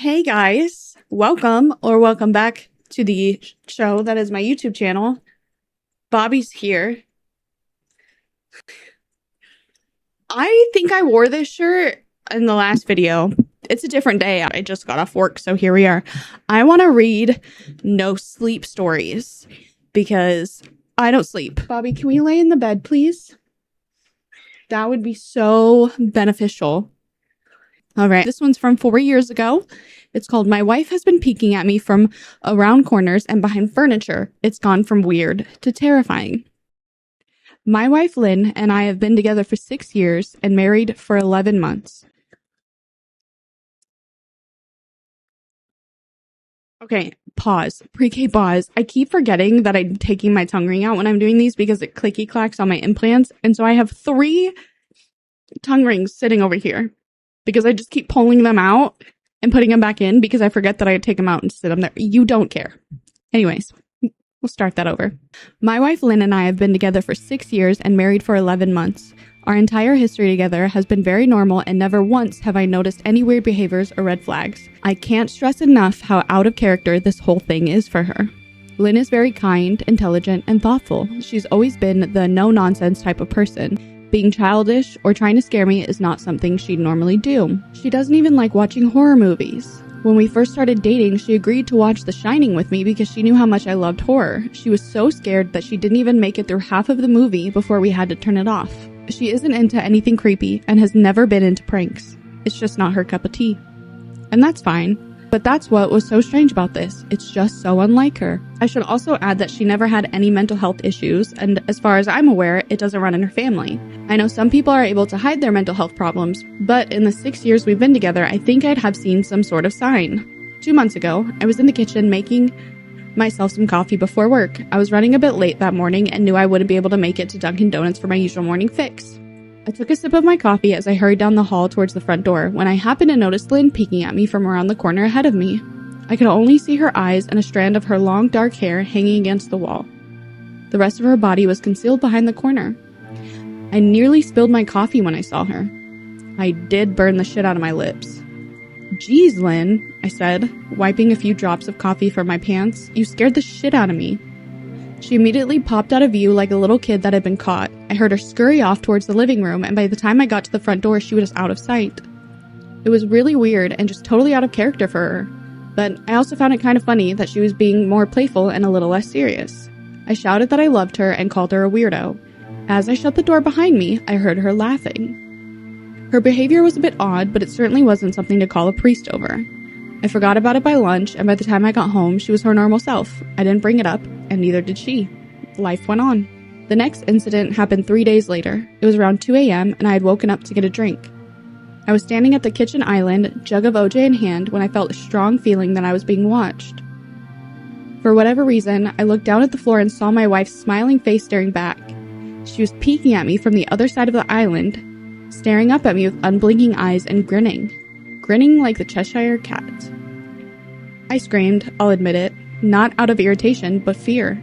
Hey guys, welcome back to the show that is my YouTube channel. Bobby's here. I think I wore this shirt in the last video. It's a different day. I just got off work, so here we are. I want to read no sleep stories because I don't sleep. Bobby, can we lay in the bed, please? That would be so beneficial. All right, this one's from 4 years ago. It's called My Wife Has Been Peeking at Me from Around Corners and Behind Furniture. It's gone from weird to terrifying. My wife Lynn and I have been together for 6 years and married for 11 months. Okay, pause. Pre-K pause. I keep forgetting that I'm taking my tongue ring out when I'm doing these because it clicky clacks on my implants. And so I have 3 tongue rings sitting over here because I just keep pulling them out and putting them back in because I forget that I take them out and sit them there. You don't care. Anyways, we'll start that over. My wife Lynn and I have been together for 6 years and married for 11 months. Our entire history together has been very normal and never once have I noticed any weird behaviors or red flags. I can't stress enough how out of character this whole thing is for her. Lynn is very kind, intelligent, and thoughtful. She's always been the no-nonsense type of person. Being childish or trying to scare me is not something she'd normally do. She doesn't even like watching horror movies. When we first started dating, she agreed to watch The Shining with me because she knew how much I loved horror. She was so scared that she didn't even make it through half of the movie before we had to turn it off. She isn't into anything creepy and has never been into pranks. It's just not her cup of tea. And that's fine. But that's what was so strange about this. It's just so unlike her. I should also add that she never had any mental health issues, and as far as I'm aware, it doesn't run in her family. I know some people are able to hide their mental health problems, but in the 6 years we've been together, I think I'd have seen some sort of sign. 2 months ago, I was in the kitchen making myself some coffee before work. I was running a bit late that morning and knew I wouldn't be able to make it to Dunkin' Donuts for my usual morning fix. I took a sip of my coffee as I hurried down the hall towards the front door when I happened to notice Lynn peeking at me from around the corner ahead of me. I could only see her eyes and a strand of her long dark hair hanging against the wall. The rest of her body was concealed behind the corner. I nearly spilled my coffee when I saw her. I did burn the shit out of my lips. "Geez, Lynn," I said, wiping a few drops of coffee from my pants. "You scared the shit out of me." She immediately popped out of view like a little kid that had been caught. I heard her scurry off towards the living room, and by the time I got to the front door, she was out of sight. It was really weird and just totally out of character for her, but I also found it kind of funny that she was being more playful and a little less serious. I shouted that I loved her and called her a weirdo. As I shut the door behind me, I heard her laughing. Her behavior was a bit odd, but it certainly wasn't something to call a priest over. I forgot about it by lunch, and by the time I got home, she was her normal self. I didn't bring it up, and neither did she. Life went on. The next incident happened 3 days later. It was around 2 a.m., and I had woken up to get a drink. I was standing at the kitchen island, jug of OJ in hand, when I felt a strong feeling that I was being watched. For whatever reason, I looked down at the floor and saw my wife's smiling face staring back. She was peeking at me from the other side of the island, staring up at me with unblinking eyes and grinning like the Cheshire Cat. I screamed, I'll admit it, not out of irritation, but fear.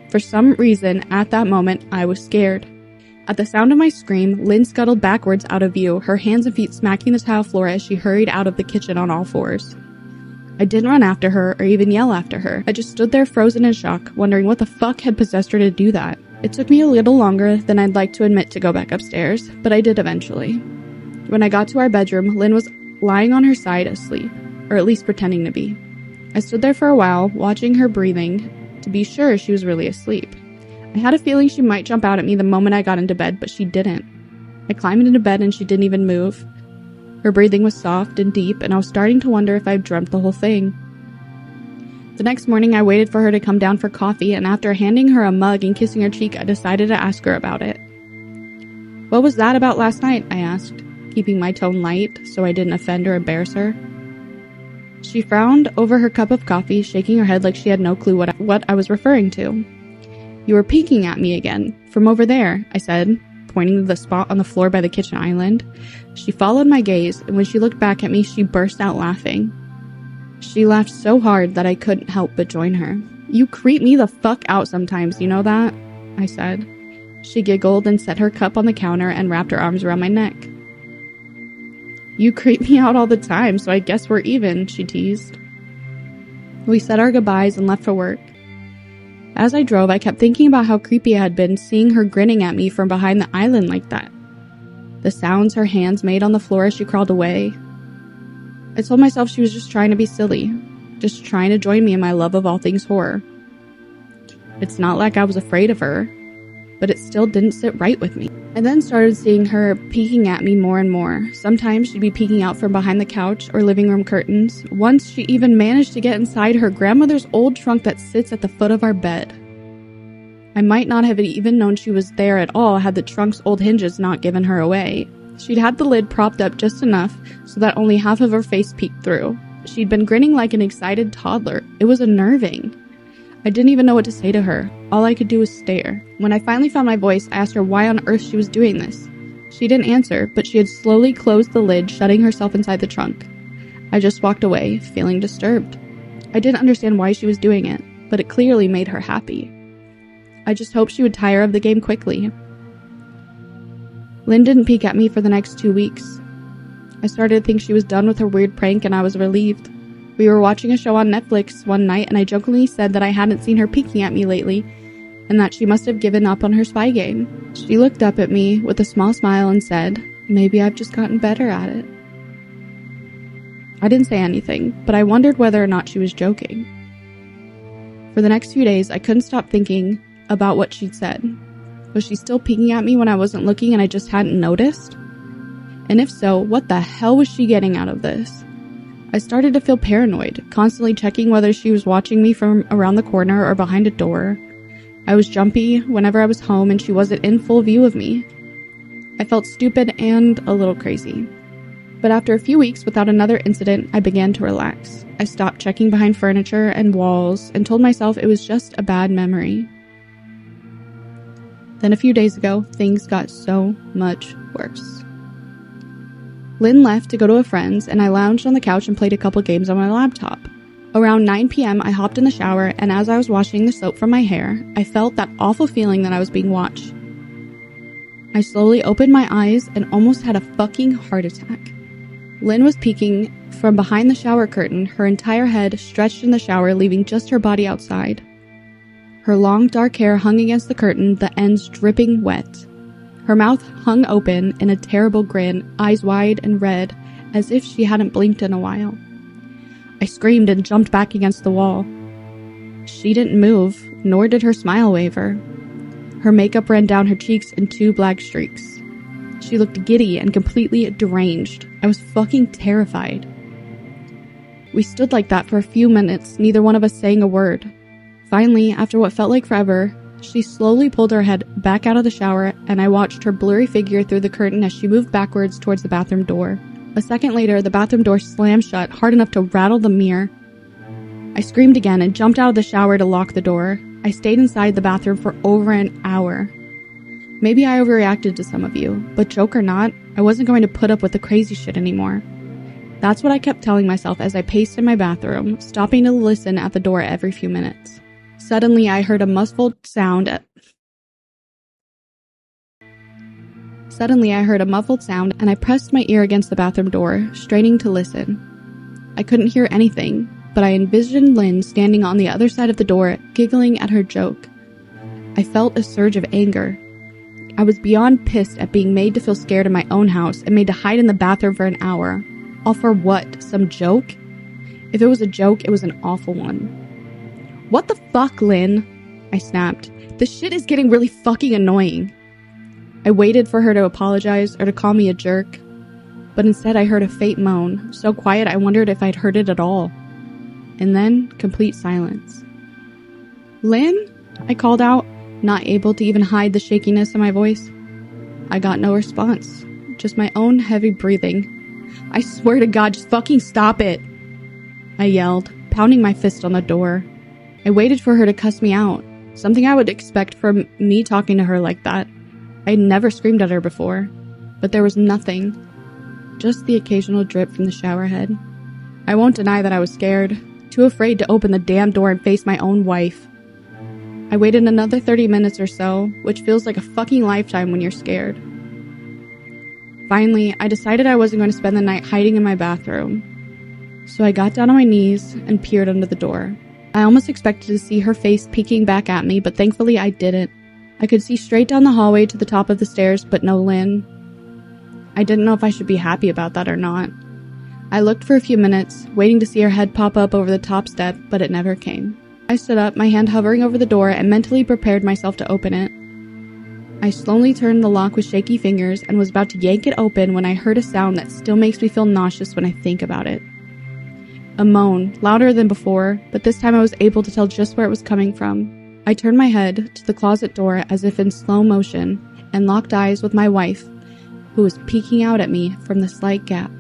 For some reason, at that moment, I was scared. At the sound of my scream, Lynn scuttled backwards out of view, her hands and feet smacking the tile floor as she hurried out of the kitchen on all fours. I didn't run after her or even yell after her. I just stood there frozen in shock, wondering what the fuck had possessed her to do that. It took me a little longer than I'd like to admit to go back upstairs, but I did eventually. When I got to our bedroom, Lynn was lying on her side asleep, or at least pretending to be. I stood there for a while, watching her breathing, to be sure she was really asleep. I had a feeling she might jump out at me the moment I got into bed, but she didn't. I climbed into bed and she didn't even move. Her breathing was soft and deep, and I was starting to wonder if I'd dreamt the whole thing. The next morning, I waited for her to come down for coffee, and after handing her a mug and kissing her cheek, I decided to ask her about it. "What was that about last night?" I asked, keeping my tone light so I didn't offend or embarrass her. She frowned over her cup of coffee, shaking her head like she had no clue what I was referring to. "You were peeking at me again, from over there," I said, pointing to the spot on the floor by the kitchen island. She followed my gaze, and when she looked back at me, she burst out laughing. She laughed so hard that I couldn't help but join her. "You creep me the fuck out sometimes, you know that?" I said. She giggled and set her cup on the counter and wrapped her arms around my neck. "You creep me out all the time, so I guess we're even," she teased. We said our goodbyes and left for work. As I drove, I kept thinking about how creepy I had been seeing her grinning at me from behind the island like that. The sounds her hands made on the floor as she crawled away. I told myself she was just trying to be silly, just trying to join me in my love of all things horror. It's not like I was afraid of her, but it still didn't sit right with me. I then started seeing her peeking at me more and more. Sometimes she'd be peeking out from behind the couch or living room curtains. Once she even managed to get inside her grandmother's old trunk that sits at the foot of our bed. I might not have even known she was there at all had the trunk's old hinges not given her away. She'd had the lid propped up just enough so that only half of her face peeked through. She'd been grinning like an excited toddler. It was unnerving. I didn't even know what to say to her. All I could do was stare. When I finally found my voice, I asked her why on earth she was doing this. She didn't answer, but she had slowly closed the lid, shutting herself inside the trunk. I just walked away, feeling disturbed. I didn't understand why she was doing it, but it clearly made her happy. I just hoped she would tire of the game quickly. Lynn didn't peek at me for the next 2 weeks. I started to think she was done with her weird prank, and I was relieved. We were watching a show on Netflix one night, and I jokingly said that I hadn't seen her peeking at me lately, and that she must have given up on her spy game. She looked up at me with a small smile and said, "Maybe I've just gotten better at it." I didn't say anything, but I wondered whether or not she was joking. For the next few days, I couldn't stop thinking about what she'd said. Was she still peeking at me when I wasn't looking and I just hadn't noticed? And if so, what the hell was she getting out of this? I started to feel paranoid, constantly checking whether she was watching me from around the corner or behind a door. I was jumpy whenever I was home and she wasn't in full view of me. I felt stupid and a little crazy. But after a few weeks without another incident, I began to relax. I stopped checking behind furniture and walls and told myself it was just a bad memory. Then a few days ago, things got so much worse. Lynn left to go to a friend's, and I lounged on the couch and played a couple games on my laptop. Around 9 p.m., I hopped in the shower, and as I was washing the soap from my hair, I felt that awful feeling that I was being watched. I slowly opened my eyes and almost had a fucking heart attack. Lynn was peeking from behind the shower curtain, her entire head stretched in the shower, leaving just her body outside. Her long, dark hair hung against the curtain, the ends dripping wet. Her mouth hung open in a terrible grin, eyes wide and red, as if she hadn't blinked in a while. I screamed and jumped back against the wall. She didn't move, nor did her smile waver. Her makeup ran down her cheeks in 2 black streaks. She looked giddy and completely deranged. I was fucking terrified. We stood like that for a few minutes, neither one of us saying a word. Finally, after what felt like forever, she slowly pulled her head back out of the shower, and I watched her blurry figure through the curtain as she moved backwards towards the bathroom door. A second later, the bathroom door slammed shut, hard enough to rattle the mirror. I screamed again and jumped out of the shower to lock the door. I stayed inside the bathroom for over an hour. Maybe I overreacted to some of you, but joke or not, I wasn't going to put up with the crazy shit anymore. That's what I kept telling myself as I paced in my bathroom, stopping to listen at the door every few minutes. Suddenly, I heard a muffled sound and I pressed my ear against the bathroom door, straining to listen. I couldn't hear anything, but I envisioned Lynn standing on the other side of the door, giggling at her joke. I felt a surge of anger. I was beyond pissed at being made to feel scared in my own house and made to hide in the bathroom for an hour. All for what? Some joke? If it was a joke, it was an awful one. "What the fuck, Lynn?" I snapped. "This shit is getting really fucking annoying." I waited for her to apologize or to call me a jerk, but instead I heard a faint moan, so quiet I wondered if I'd heard it at all. And then, complete silence. "Lynn?" I called out, not able to even hide the shakiness in my voice. I got no response, just my own heavy breathing. "I swear to God, just fucking stop it!" I yelled, pounding my fist on the door. I waited for her to cuss me out, something I would expect from me talking to her like that. I had never screamed at her before, but there was nothing, just the occasional drip from the shower head. I won't deny that I was scared, too afraid to open the damn door and face my own wife. I waited another 30 minutes or so, which feels like a fucking lifetime when you're scared. Finally, I decided I wasn't going to spend the night hiding in my bathroom. So I got down on my knees and peered under the door. I almost expected to see her face peeking back at me, but thankfully I didn't. I could see straight down the hallway to the top of the stairs, but no Lynn. I didn't know if I should be happy about that or not. I looked for a few minutes, waiting to see her head pop up over the top step, but it never came. I stood up, my hand hovering over the door, and mentally prepared myself to open it. I slowly turned the lock with shaky fingers and was about to yank it open when I heard a sound that still makes me feel nauseous when I think about it. A moan, louder than before, but this time I was able to tell just where it was coming from. I turned my head to the closet door as if in slow motion and locked eyes with my wife, who was peeking out at me from the slight gap.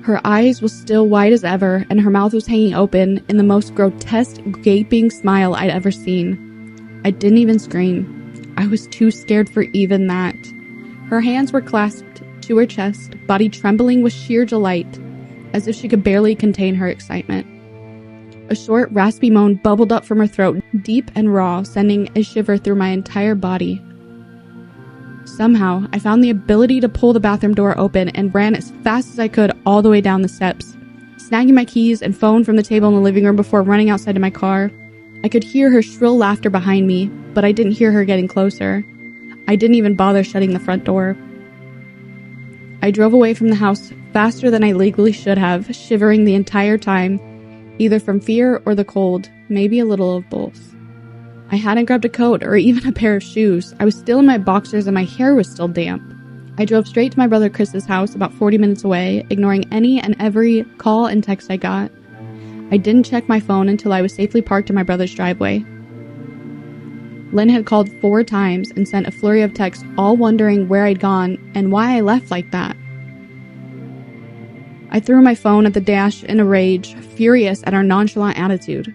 Her eyes were still wide as ever, and her mouth was hanging open in the most grotesque, gaping smile I'd ever seen. I didn't even scream. I was too scared for even that. Her hands were clasped to her chest, body trembling with sheer delight, as if she could barely contain her excitement. A short, raspy moan bubbled up from her throat, deep and raw, sending a shiver through my entire body. Somehow, I found the ability to pull the bathroom door open and ran as fast as I could all the way down the steps, snagging my keys and phone from the table in the living room before running outside to my car. I could hear her shrill laughter behind me, but I didn't hear her getting closer. I didn't even bother shutting the front door. I drove away from the house faster than I legally should have, shivering the entire time, either from fear or the cold, maybe a little of both. I hadn't grabbed a coat or even a pair of shoes. I was still in my boxers and my hair was still damp. I drove straight to my brother Chris's house about 40 minutes away, ignoring any and every call and text I got. I didn't check my phone until I was safely parked in my brother's driveway. Lynn had called 4 times and sent a flurry of texts, all wondering where I'd gone and why I left like that. I threw my phone at the dash in a rage, furious at our nonchalant attitude.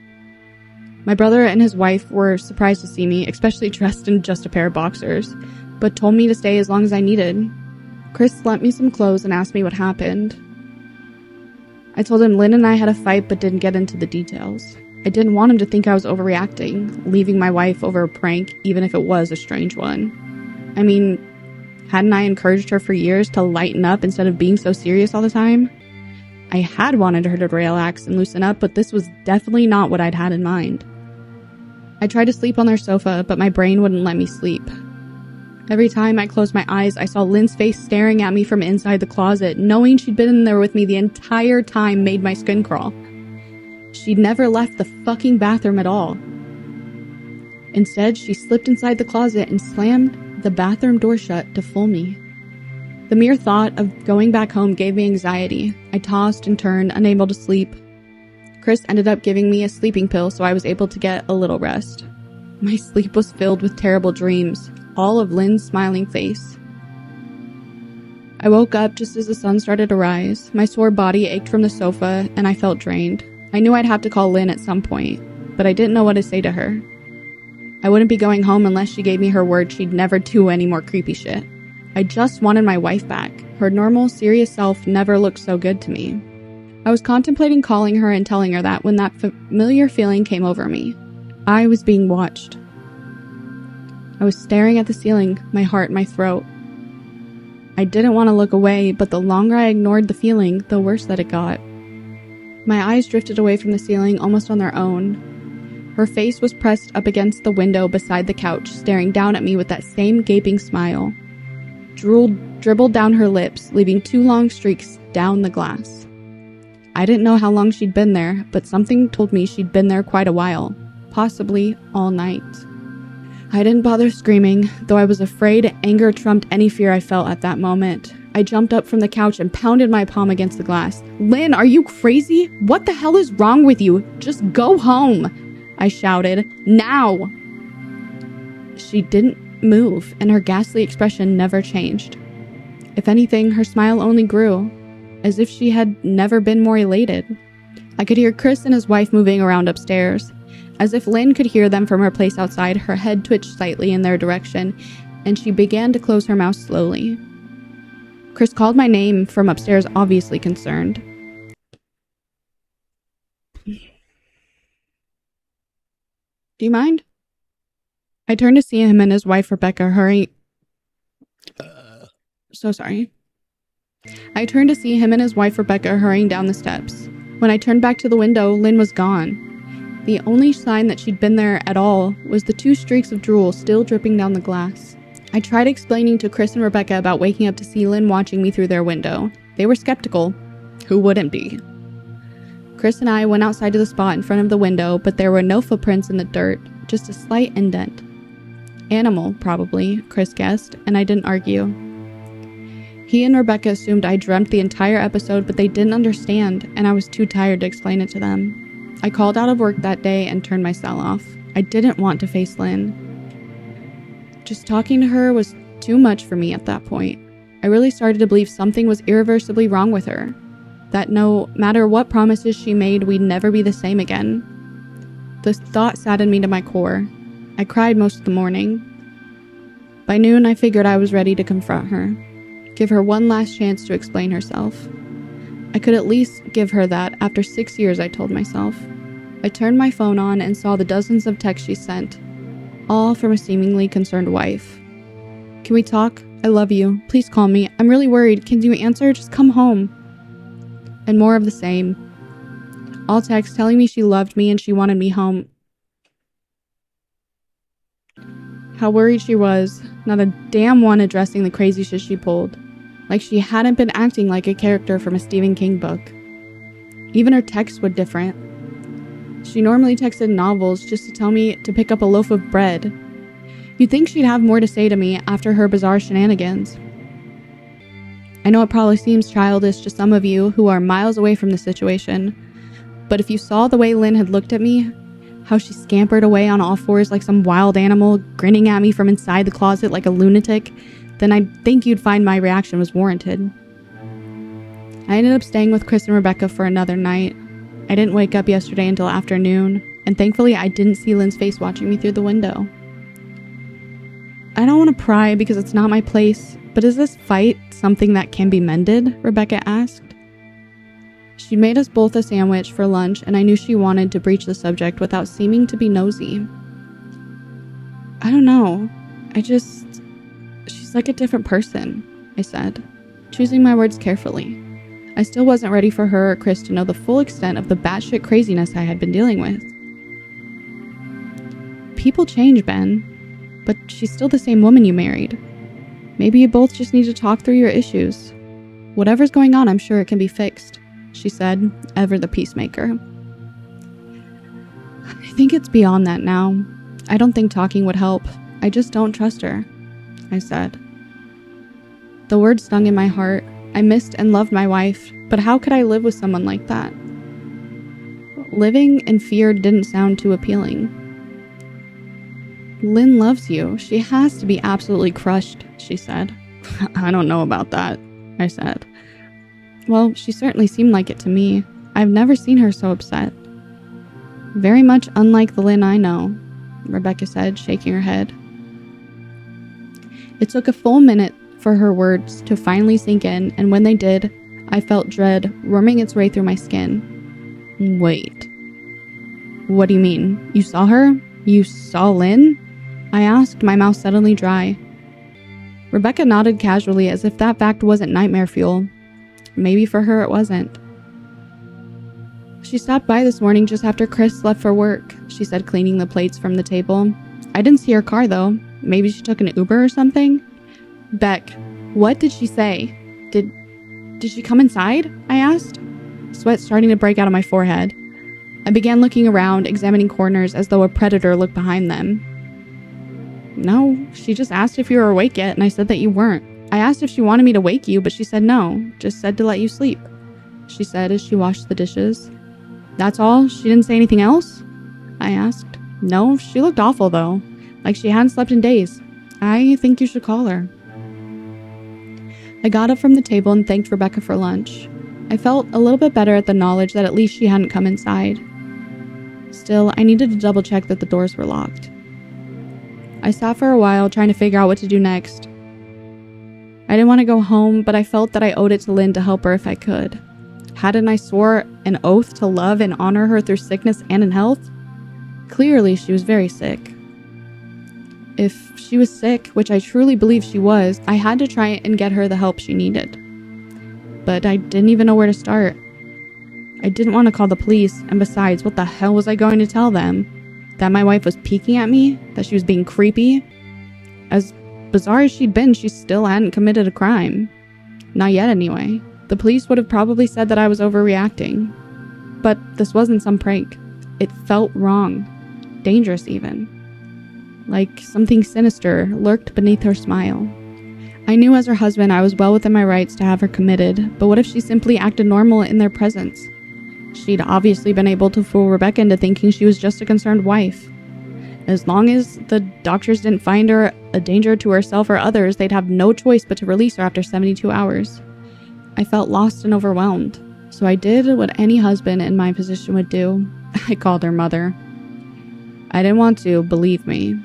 My brother and his wife were surprised to see me, especially dressed in just a pair of boxers, but told me to stay as long as I needed. Chris lent me some clothes and asked me what happened. I told him Lynn and I had a fight but didn't get into the details. I didn't want him to think I was overreacting, leaving my wife over a prank, even if it was a strange one. I mean, hadn't I encouraged her for years to lighten up instead of being so serious all the time? I had wanted her to relax and loosen up, but this was definitely not what I'd had in mind. I tried to sleep on their sofa, but my brain wouldn't let me sleep. Every time I closed my eyes, I saw Lynn's face staring at me from inside the closet. Knowing she'd been in there with me the entire time made my skin crawl. She'd never left the fucking bathroom at all. Instead, she slipped inside the closet and slammed the bathroom door shut to fool me. The mere thought of going back home gave me anxiety. I tossed and turned, unable to sleep. Chris ended up giving me a sleeping pill so I was able to get a little rest. My sleep was filled with terrible dreams, all of Lynn's smiling face. I woke up just as the sun started to rise. My sore body ached from the sofa, and I felt drained. I knew I'd have to call Lynn at some point, but I didn't know what to say to her. I wouldn't be going home unless she gave me her word she'd never do any more creepy shit. I just wanted my wife back. Her normal, serious self never looked so good to me. I was contemplating calling her and telling her that when that familiar feeling came over me. I was being watched. I was staring at the ceiling, my heart in my throat. I didn't want to look away, but the longer I ignored the feeling, the worse that it got. My eyes drifted away from the ceiling almost on their own. Her face was pressed up against the window beside the couch, staring down at me with that same gaping smile. Drool dribbled down her lips, leaving 2 long streaks down the glass. I didn't know how long she'd been there, but something told me she'd been there quite a while, possibly all night. I didn't bother screaming, though I was afraid anger trumped any fear I felt at that moment. I jumped up from the couch and pounded my palm against the glass. "Lynn, are you crazy? What the hell is wrong with you? Just go home!" I shouted. "Now!" She didn't move, and her ghastly expression never changed. If anything, her smile only grew, as if she had never been more elated. I could hear Chris and his wife moving around upstairs. As if Lynn could hear them from her place outside, her head twitched slightly in their direction, and she began to close her mouth slowly. Chris called my name from upstairs, obviously concerned. "Do you mind?" I turned to see him and his wife, Rebecca, hurrying So sorry. I turned to see him and his wife Rebecca hurrying down the steps. When I turned back to the window, Lynn was gone. The only sign that she'd been there at all was the 2 streaks of drool still dripping down the glass. I tried explaining to Chris and Rebecca about waking up to see Lynn watching me through their window. They were skeptical. Who wouldn't be? Chris and I went outside to the spot in front of the window, but there were no footprints in the dirt, just a slight indent. Animal, probably, Chris guessed, and I didn't argue. He and Rebecca assumed I dreamt the entire episode, but they didn't understand, and I was too tired to explain it to them. I called out of work that day and turned my cell off. I didn't want to face Lynn. Just talking to her was too much for me at that point. I really started to believe something was irreversibly wrong with her. That no matter what promises she made, we'd never be the same again. The thought saddened me to my core. I cried most of the morning. By noon, I figured I was ready to confront her. Give her one last chance to explain herself. I could at least give her that after 6 years, I told myself. I turned my phone on and saw the dozens of texts she sent, all from a seemingly concerned wife. Can we talk? I love you. Please call me. I'm really worried. Can you answer? Just come home. And more of the same. All texts telling me she loved me and she wanted me home. How worried she was. Not a damn one addressing the crazy shit she pulled. Like she hadn't been acting like a character from a Stephen King book. Even her texts were different. She normally texted novels just to tell me to pick up a loaf of bread. You'd think she'd have more to say to me after her bizarre shenanigans. I know it probably seems childish to some of you who are miles away from the situation, but if you saw the way Lynn had looked at me, how she scampered away on all fours like some wild animal, grinning at me from inside the closet like a lunatic, then I think you'd find my reaction was warranted. I ended up staying with Chris and Rebecca for another night. I didn't wake up yesterday until afternoon, and thankfully I didn't see Lynn's face watching me through the window. I don't want to pry because it's not my place, but is this fight something that can be mended? Rebecca asked. She made us both a sandwich for lunch, and I knew she wanted to breach the subject without seeming to be nosy. I don't know. She's like a different person, I said, choosing my words carefully. I still wasn't ready for her or Chris to know the full extent of the batshit craziness I had been dealing with. People change, Ben, but she's still the same woman you married. Maybe you both just need to talk through your issues. Whatever's going on, I'm sure it can be fixed, she said, ever the peacemaker. I think it's beyond that now. I don't think talking would help. I just don't trust her, I said. The words stung in my heart. I missed and loved my wife, but how could I live with someone like that? Living in fear didn't sound too appealing. Lynn loves you. She has to be absolutely crushed, she said. I don't know about that, I said. Well, she certainly seemed like it to me. I've never seen her so upset. Very much unlike the Lynn I know, Rebecca said, shaking her head. It took a full minute for her words to finally sink in, and when they did, I felt dread worming its way through my skin. Wait. What do you mean? You saw her? You saw Lynn? I asked, my mouth suddenly dry. Rebecca nodded casually as if that fact wasn't nightmare fuel. Maybe for her it wasn't. She stopped by this morning just after Chris left for work, she said, cleaning the plates from the table. I didn't see her car though. Maybe she took an Uber or something? Beck, what did she say? Did she come inside? I asked, sweat starting to break out of my forehead. I began looking around, examining corners as though a predator looked behind them. No, she just asked if you were awake yet, and I said that you weren't. I asked if she wanted me to wake you, but she said no, just said to let you sleep, she said as she washed the dishes. That's all? She didn't say anything else? I asked. No, she looked awful though, like she hadn't slept in days. I think you should call her. I got up from the table and thanked Rebecca for lunch. I felt a little bit better at the knowledge that at least she hadn't come inside. Still, I needed to double check that the doors were locked. I sat for a while trying to figure out what to do next. I didn't want to go home, but I felt that I owed it to Lynn to help her if I could. Hadn't I swore an oath to love and honor her through sickness and in health? Clearly, she was very sick. If she was sick, which I truly believe she was, I had to try and get her the help she needed. But I didn't even know where to start. I didn't want to call the police, and besides, what the hell was I going to tell them? That my wife was peeking at me? That she was being creepy? As bizarre as she'd been, she still hadn't committed a crime. Not yet, anyway. The police would have probably said that I was overreacting. But this wasn't some prank. It felt wrong. Dangerous, even. Like something sinister lurked beneath her smile. I knew as her husband I was well within my rights to have her committed, but what if she simply acted normal in their presence? She'd obviously been able to fool Rebecca into thinking she was just a concerned wife. As long as the doctors didn't find her a danger to herself or others, they'd have no choice but to release her after 72 hours. I felt lost and overwhelmed, so I did what any husband in my position would do. I called her mother. I didn't want to, believe me.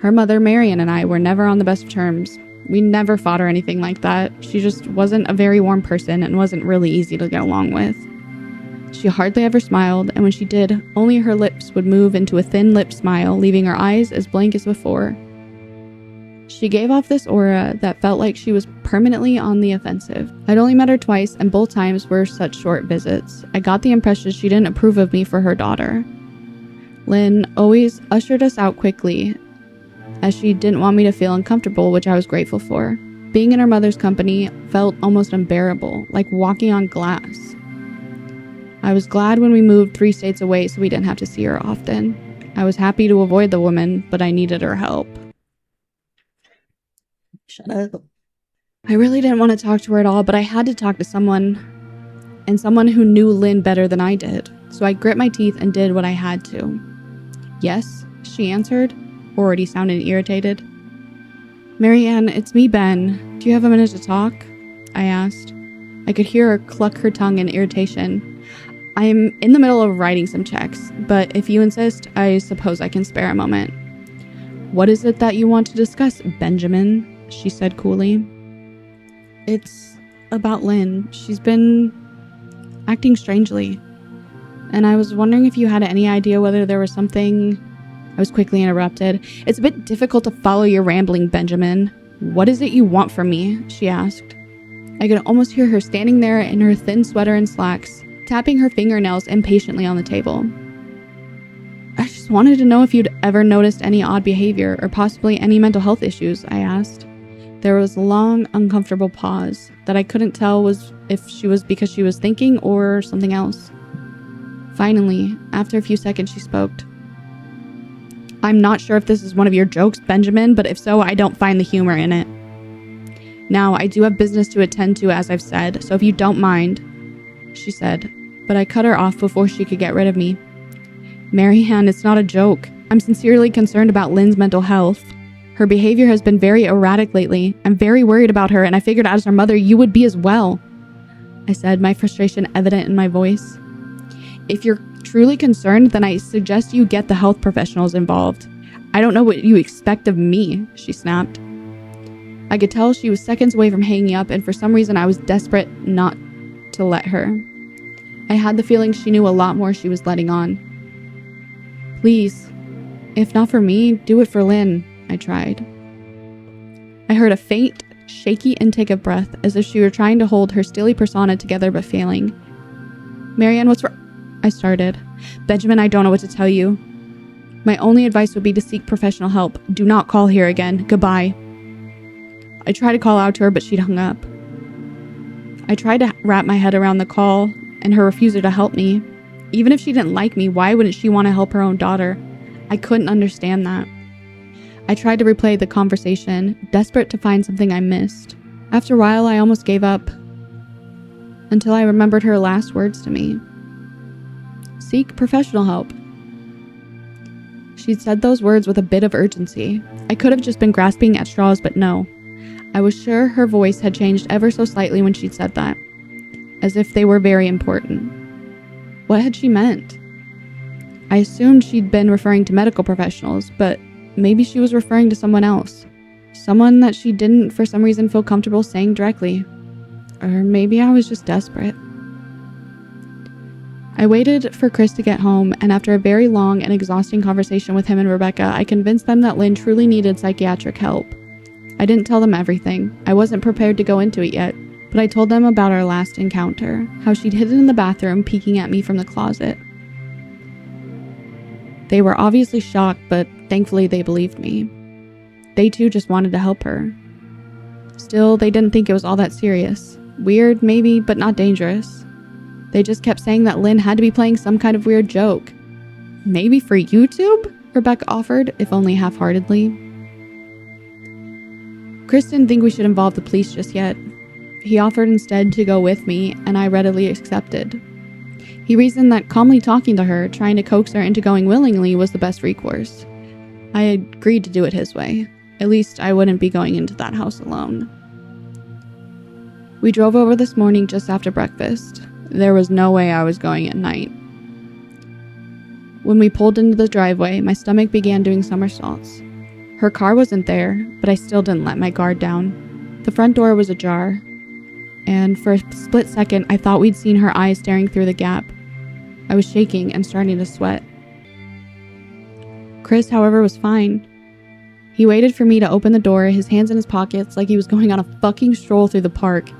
Her mother, Marian, and I were never on the best of terms. We never fought or anything like that. She just wasn't a very warm person and wasn't really easy to get along with. She hardly ever smiled, and when she did, only her lips would move into a thin-lipped smile, leaving her eyes as blank as before. She gave off this aura that felt like she was permanently on the offensive. I'd only met her twice, and both times were such short visits. I got the impression she didn't approve of me for her daughter. Lynn always ushered us out quickly, as she didn't want me to feel uncomfortable, which I was grateful for. Being in her mother's company felt almost unbearable, like walking on glass. I was glad when we moved 3 states away so we didn't have to see her often. I was happy to avoid the woman, but I needed her help. Shut up. I really didn't want to talk to her at all, but I had to talk to someone, and someone who knew Lynn better than I did. So I grit my teeth and did what I had to. Yes, she answered, already sounding irritated. Marianne, it's me, Ben. Do you have a minute to talk? I asked. I could hear her cluck her tongue in irritation. I'm in the middle of writing some checks, but if you insist, I suppose I can spare a moment. What is it that you want to discuss, Benjamin? She said coolly. It's about Lynn. She's been acting strangely, and I was wondering if you had any idea whether there was something... I was quickly interrupted. It's a bit difficult to follow your rambling, Benjamin. What is it you want from me? She asked. I could almost hear her standing there in her thin sweater and slacks, tapping her fingernails impatiently on the table. I just wanted to know if you'd ever noticed any odd behavior or possibly any mental health issues, I asked. There was a long, uncomfortable pause that I couldn't tell was if she was because she was thinking or something else. Finally, after a few seconds, she spoke. I'm not sure if this is one of your jokes, Benjamin, but if so, I don't find the humor in it. Now, I do have business to attend to, as I've said, so if you don't mind, she said, but I cut her off before she could get rid of me. Marianne, it's not a joke. I'm sincerely concerned about Lynn's mental health. Her behavior has been very erratic lately. I'm very worried about her, and I figured as her mother, you would be as well, I said, my frustration evident in my voice. If you're truly concerned, then I suggest you get the health professionals involved. I don't know what you expect of me, she snapped. I could tell she was seconds away from hanging up, and for some reason I was desperate not to let her. I had the feeling she knew a lot more she was letting on. Please, if not for me, do it for Lynn, I tried. I heard a faint, shaky intake of breath, as if she were trying to hold her steely persona together but failing. Marianne, what's wrong? I started. Benjamin, I don't know what to tell you. My only advice would be to seek professional help. Do not call here again. Goodbye. I tried to call out to her, but she'd hung up. I tried to wrap my head around the call and her refusal to help me. Even if she didn't like me, why wouldn't she want to help her own daughter? I couldn't understand that. I tried to replay the conversation, desperate to find something I missed. After a while, I almost gave up, until I remembered her last words to me. Seek professional help. She'd said those words with a bit of urgency. I could have just been grasping at straws, but no. I was sure her voice had changed ever so slightly when she'd said that, as if they were very important. What had she meant? I assumed she'd been referring to medical professionals, but maybe she was referring to someone else. Someone that she didn't, for some reason, feel comfortable saying directly. Or maybe I was just desperate. I waited for Chris to get home, and after a very long and exhausting conversation with him and Rebecca, I convinced them that Lynn truly needed psychiatric help. I didn't tell them everything. I wasn't prepared to go into it yet, but I told them about our last encounter, how she'd hidden in the bathroom peeking at me from the closet. They were obviously shocked, but thankfully they believed me. They too just wanted to help her. Still, they didn't think it was all that serious. Weird, maybe, but not dangerous. They just kept saying that Lynn had to be playing some kind of weird joke. Maybe for YouTube? Rebecca offered, if only half-heartedly. Chris didn't think we should involve the police just yet. He offered instead to go with me, and I readily accepted. He reasoned that calmly talking to her, trying to coax her into going willingly, was the best recourse. I agreed to do it his way. At least I wouldn't be going into that house alone. We drove over this morning just after breakfast. There was no way I was going at night. When we pulled into the driveway, my stomach began doing somersaults. Her car wasn't there, but I still didn't let my guard down. The front door was ajar, and for a split second, I thought we'd seen her eyes staring through the gap. I was shaking and starting to sweat. Chris, however, was fine. He waited for me to open the door, his hands in his pockets, like he was going on a fucking stroll through the park.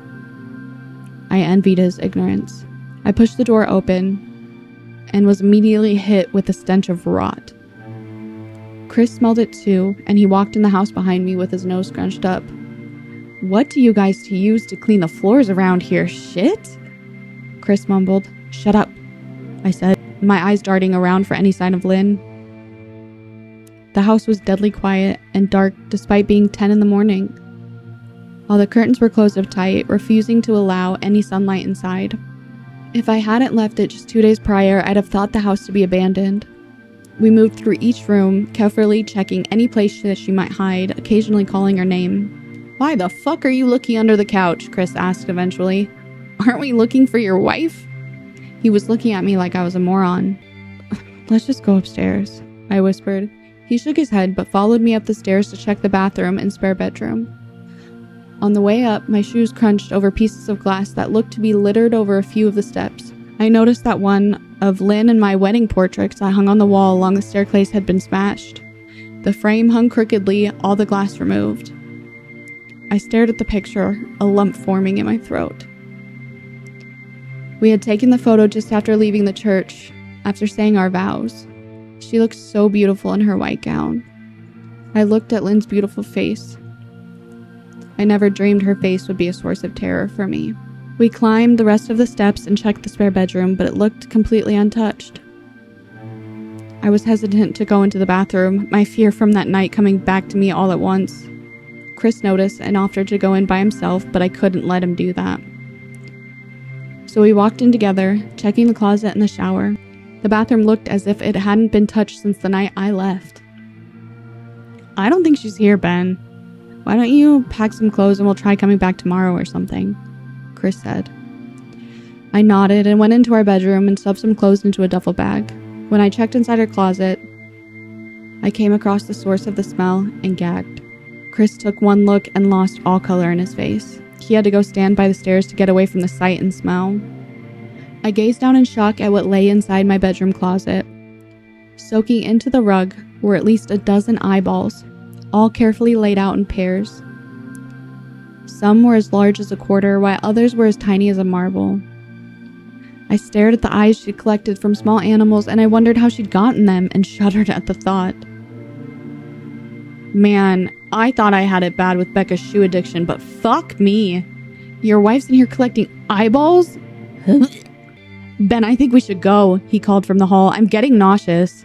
I envied his ignorance. I pushed the door open and was immediately hit with the stench of rot. Chris smelled it too, and he walked in the house behind me with his nose scrunched up. "What do you guys use to clean the floors around here? Shit?" Chris mumbled. "Shut up," I said, my eyes darting around for any sign of Lynn. The house was deadly quiet and dark despite being 10 in the morning. All the curtains were closed up tight, refusing to allow any sunlight inside. If I hadn't left it just 2 days prior, I'd have thought the house to be abandoned. We moved through each room, carefully checking any place that she might hide, occasionally calling her name. "Why the fuck are you looking under the couch?" Chris asked eventually. "Aren't we looking for your wife?" He was looking at me like I was a moron. "Let's just go upstairs," I whispered. He shook his head, but followed me up the stairs to check the bathroom and spare bedroom. On the way up, my shoes crunched over pieces of glass that looked to be littered over a few of the steps. I noticed that one of Lynn and my wedding portraits that hung on the wall along the staircase had been smashed. The frame hung crookedly, all the glass removed. I stared at the picture, a lump forming in my throat. We had taken the photo just after leaving the church, after saying our vows. She looked so beautiful in her white gown. I looked at Lynn's beautiful face. I never dreamed her face would be a source of terror for me. We climbed the rest of the steps and checked the spare bedroom, but it looked completely untouched. I was hesitant to go into the bathroom, my fear from that night coming back to me all at once. Chris noticed and offered to go in by himself, but I couldn't let him do that. So we walked in together, checking the closet and the shower. The bathroom looked as if it hadn't been touched since the night I left. "I don't think she's here, Ben. Why don't you pack some clothes and we'll try coming back tomorrow or something?" Chris said. I nodded and went into our bedroom and stuffed some clothes into a duffel bag. When I checked inside her closet, I came across the source of the smell and gagged. Chris took one look and lost all color in his face. He had to go stand by the stairs to get away from the sight and smell. I gazed down in shock at what lay inside my bedroom closet. Soaking into the rug were at least a dozen eyeballs, all carefully laid out in pairs. Some were as large as a quarter, while others were as tiny as a marble. I stared at the eyes she'd collected from small animals, and I wondered how she'd gotten them and shuddered at the thought. Man, I thought I had it bad with Becca's shoe addiction, but fuck me. Your wife's in here collecting eyeballs? Ben, I think we should go, he called from the hall. I'm getting nauseous.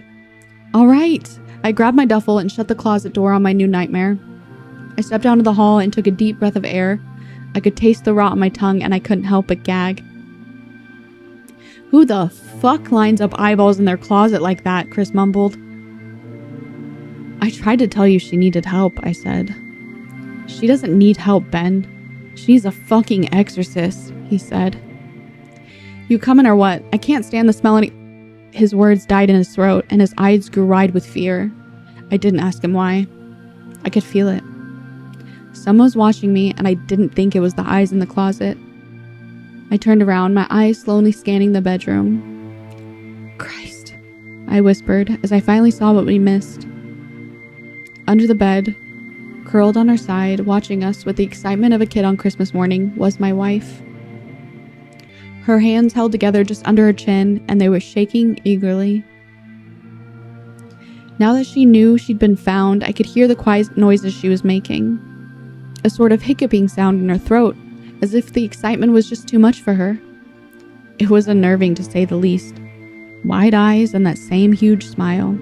All right. I grabbed my duffel and shut the closet door on my new nightmare. I stepped out of the hall and took a deep breath of air. I could taste the rot on my tongue and I couldn't help but gag. Who the fuck lines up eyeballs in their closet like that? Chris mumbled. I tried to tell you she needed help, I said. She doesn't need help, Ben. She's a fucking exorcist, he said. You coming or what? I can't stand the smell any... His words died in his throat and his eyes grew wide with fear. I didn't ask him why. I could feel it. Someone was watching me and I didn't think it was the eyes in the closet. I turned around, my eyes slowly scanning the bedroom. Christ, I whispered as I finally saw what we missed. Under the bed, curled on her side, watching us with the excitement of a kid on Christmas morning, was my wife. Her hands held together just under her chin, and they were shaking eagerly. Now that she knew she'd been found, I could hear the quiet noises she was making. A sort of hiccuping sound in her throat, as if the excitement was just too much for her. It was unnerving, to say the least. Wide eyes and that same huge smile.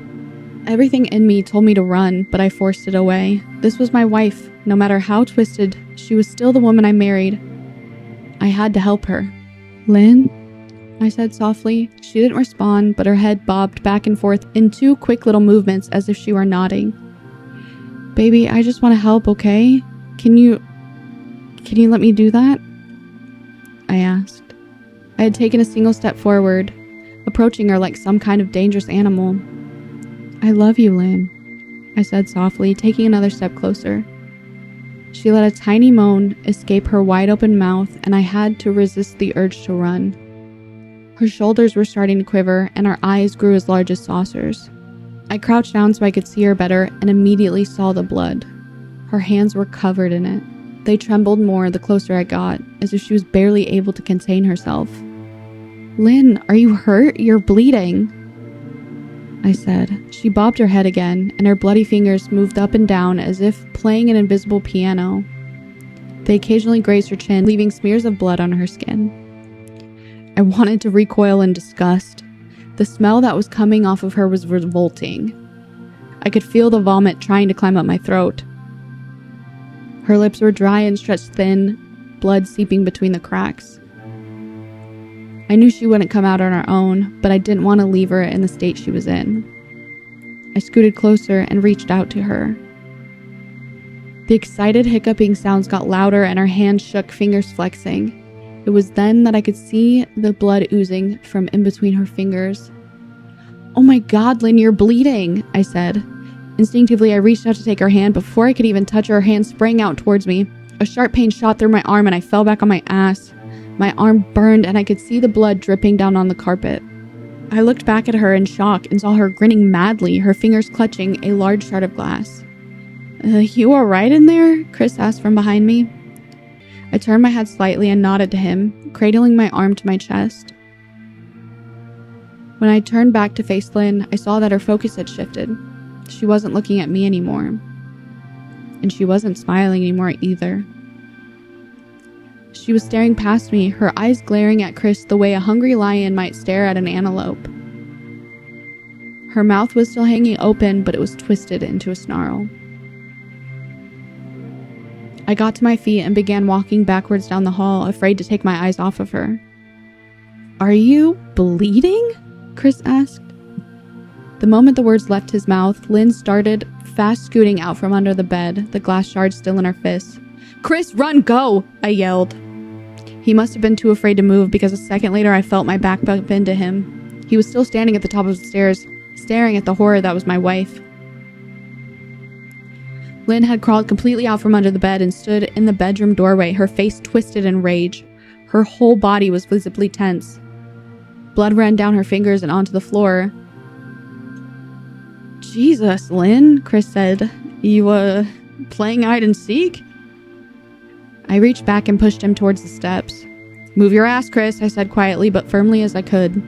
Everything in me told me to run, but I forced it away. This was my wife. No matter how twisted, she was still the woman I married. I had to help her. "Lynn?" I said softly. She didn't respond, but her head bobbed back and forth in 2 quick little movements as if she were nodding. "Baby, I just want to help, okay? Can you let me do that?" I asked. I had taken a single step forward, approaching her like some kind of dangerous animal. "I love you, Lynn," I said softly, taking another step closer. She let a tiny moan escape her wide-open mouth, and I had to resist the urge to run. Her shoulders were starting to quiver, and her eyes grew as large as saucers. I crouched down so I could see her better, and immediately saw the blood. Her hands were covered in it. They trembled more the closer I got, as if she was barely able to contain herself. "Lynn, are you hurt? You're bleeding," I said. She bobbed her head again, and her bloody fingers moved up and down as if playing an invisible piano. They occasionally grazed her chin, leaving smears of blood on her skin. I wanted to recoil in disgust. The smell that was coming off of her was revolting. I could feel the vomit trying to climb up my throat. Her lips were dry and stretched thin, blood seeping between the cracks. I knew she wouldn't come out on her own, but I didn't want to leave her in the state she was in. I scooted closer and reached out to her. The excited hiccuping sounds got louder and her hands shook, fingers flexing. It was then that I could see the blood oozing from in between her fingers. "Oh my God, Lynn, you're bleeding," I said. Instinctively, I reached out to take her hand. Before I could even touch her, her hand sprang out towards me. A sharp pain shot through my arm and I fell back on my ass. My arm burned and I could see the blood dripping down on the carpet. I looked back at her in shock and saw her grinning madly, her fingers clutching a large shard of glass. "You all right in there?" Chris asked from behind me. I turned my head slightly and nodded to him, cradling my arm to my chest. When I turned back to face Lynn, I saw that her focus had shifted. She wasn't looking at me anymore. And she wasn't smiling anymore either. She was staring past me, her eyes glaring at Chris the way a hungry lion might stare at an antelope. Her mouth was still hanging open, but it was twisted into a snarl. I got to my feet and began walking backwards down the hall, afraid to take my eyes off of her. "Are you bleeding?" Chris asked. The moment the words left his mouth, Lynn started fast scooting out from under the bed, the glass shard still in her fist. "Chris, run, go!" I yelled. He must have been too afraid to move because a second later I felt my back bump into him. He was still standing at the top of the stairs, staring at the horror that was my wife. Lynn had crawled completely out from under the bed and stood in the bedroom doorway, her face twisted in rage. Her whole body was visibly tense. Blood ran down her fingers and onto the floor. "Jesus, Lynn," Chris said. "You, playing hide and seek?" I reached back and pushed him towards the steps. "Move your ass, Chris," I said quietly but firmly as I could.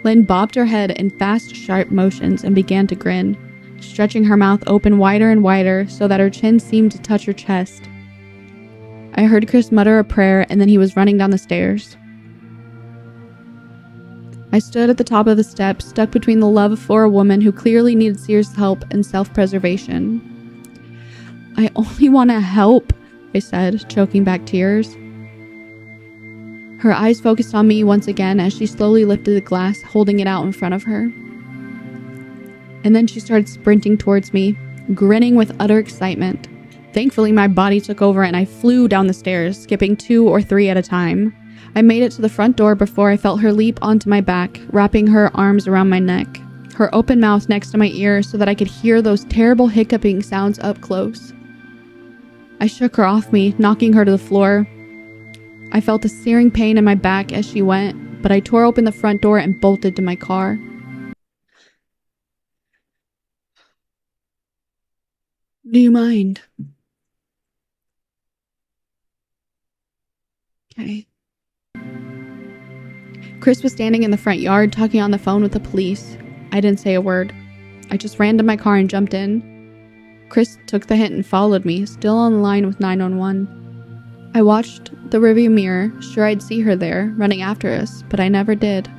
Lynn bobbed her head in fast, sharp motions and began to grin, stretching her mouth open wider and wider so that her chin seemed to touch her chest. I heard Chris mutter a prayer and then he was running down the stairs. I stood at the top of the steps, stuck between the love for a woman who clearly needed serious help and self-preservation. "I only want to help," I said, choking back tears. Her eyes focused on me once again as she slowly lifted the glass, holding it out in front of her. And then she started sprinting towards me, grinning with utter excitement. Thankfully, my body took over and I flew down the stairs, skipping 2 or 3 at a time. I made it to the front door before I felt her leap onto my back, wrapping her arms around my neck, her open mouth next to my ear so that I could hear those terrible hiccuping sounds up close. I shook her off me, knocking her to the floor. I felt a searing pain in my back as she went, but I tore open the front door and bolted to my car. Do you mind? Okay. Chris was standing in the front yard talking on the phone with the police. I didn't say a word. I just ran to my car and jumped in. Chris took the hint and followed me, still on the line with 911. I watched the rearview mirror, sure I'd see her there, running after us, but I never did.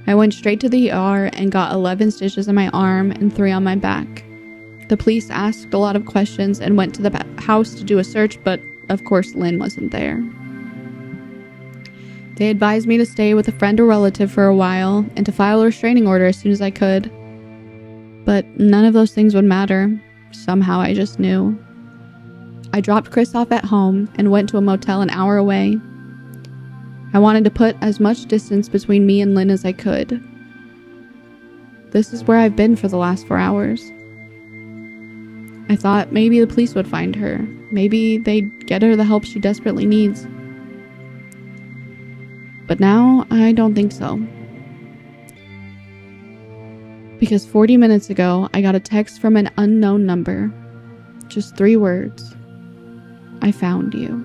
I went straight to the ER and got 11 stitches on my arm and 3 on my back. The police asked a lot of questions and went to the house to do a search, but of course Lynn wasn't there. They advised me to stay with a friend or relative for a while and to file a restraining order as soon as I could. But none of those things would matter. Somehow I just knew. I dropped Chris off at home and went to a motel an hour away. I wanted to put as much distance between me and Lynn as I could. This is where I've been for the last 4 hours. I thought maybe the police would find her. Maybe they'd get her the help she desperately needs. But now, I don't think so. Because 40 minutes ago, I got a text from an unknown number. Just 3 words. I found you.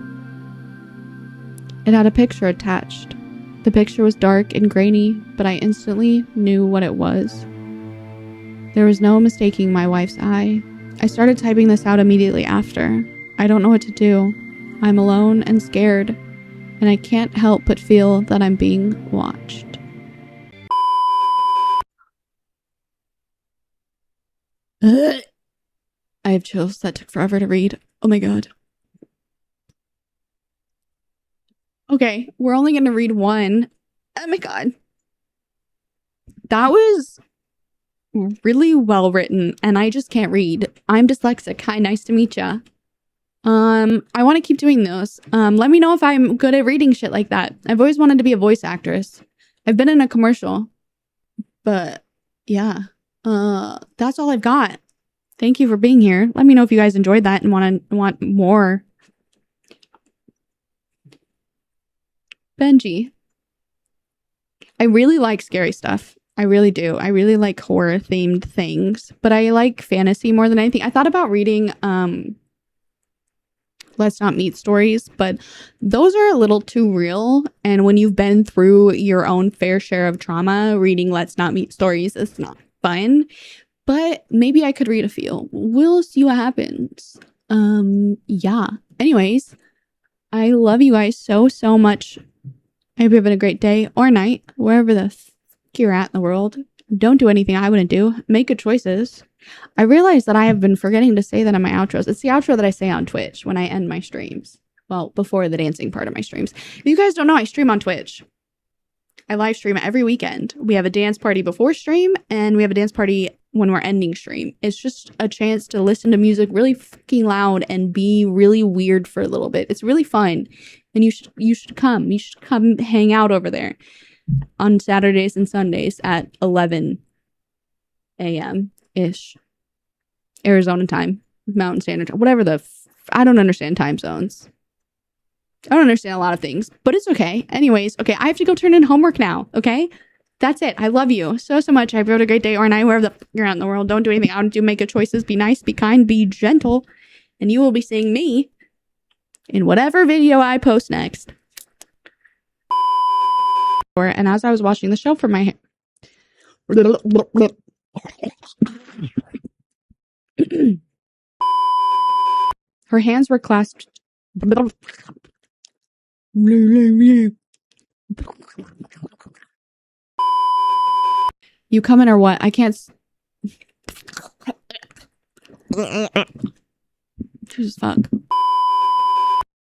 It had a picture attached. The picture was dark and grainy, but I instantly knew what it was. There was no mistaking my wife's eye. I started typing this out immediately after. I don't know what to do. I'm alone and scared, and I can't help but feel that I'm being watched. I have chills. That took forever to read. Oh my god. Okay, we're only going to read one. Oh my god. That was really well written, and I just can't read. I'm dyslexic. Hi, nice to meet ya. I want to keep doing those. Let me know if I'm good at reading shit like that. I've always wanted to be a voice actress. I've been in a commercial, but yeah. That's all I've got. Thank you for being here. Let me know if you guys enjoyed that and want more. Benji. I really like scary stuff. I really do. I really like horror themed things, but I like fantasy more than anything. I thought about reading Let's Not Meet stories, but those are a little too real. And when you've been through your own fair share of trauma, reading Let's Not Meet stories is not fun. But maybe I could read a few. We'll see what happens. Yeah. Anyways, I love you guys so much. I hope you're having a great day or night, wherever the f you're at in the world. Don't do anything I wouldn't do. Make good choices. I realize that I have been forgetting to say that in my outros. It's the outro that I say on Twitch when I end my streams. Well, before the dancing part of my streams. If you guys don't know, I stream on Twitch. I live stream every weekend. We have a dance party before stream, and we have a dance party when we're ending stream. It's just a chance to listen to music really fucking loud and be really weird for a little bit. It's really fun. And you should come. You should come hang out over there on Saturdays and Sundays at 11 a.m.-ish. Arizona time. Mountain Standard Time. Whatever the I don't understand time zones. I don't understand a lot of things, but it's okay. Anyways, okay, I have to go turn in homework now, okay? That's it. I love you so much. I hope you have a great day or night, wherever you're out in the world. Don't do anything I don't do. Make good choices. Be nice, be kind, be gentle. And you will be seeing me in whatever video I post next. And as I was watching the show for my her hands were clasped. You coming or what? I can't. Jesus fuck.